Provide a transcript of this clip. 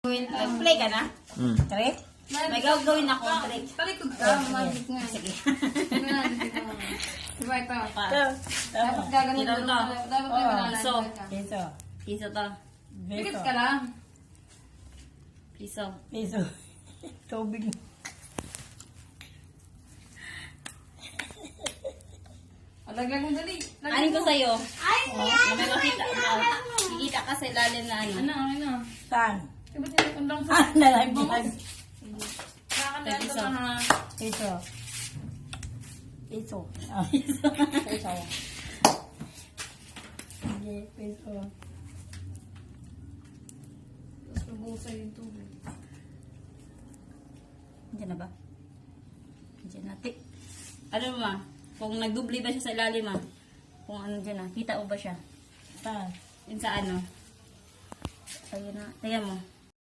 Play ka na? Trick? May gagawin ako trick. Talikod ka, magic nga. Sige. Diba ito? Dapat gaganon to. Dapat may malalagay Piso. ka. Piso. Piso to. Pikit ka lang. Piso. Piso. Tubig. Lagyan mo dali. Anin ko sa'yo? May makita. Kikita ka sa ilalim na ano. Ano? Saan? Diba tinakundang sa... Ah, nalagyan. Nakakandaan Piso. ka na. Piso. Piso. Piso. Piso. Sige, piso. Tapos mabuhusay yung tubig. Diyan na ba? Diyan na. Ano ma? Kung nagdubli ba siya sa ilalim ma? Kung ano dyan na. Kita mo ba siya? Saan? Yun sa ano? Ayun na. Tingnan mo.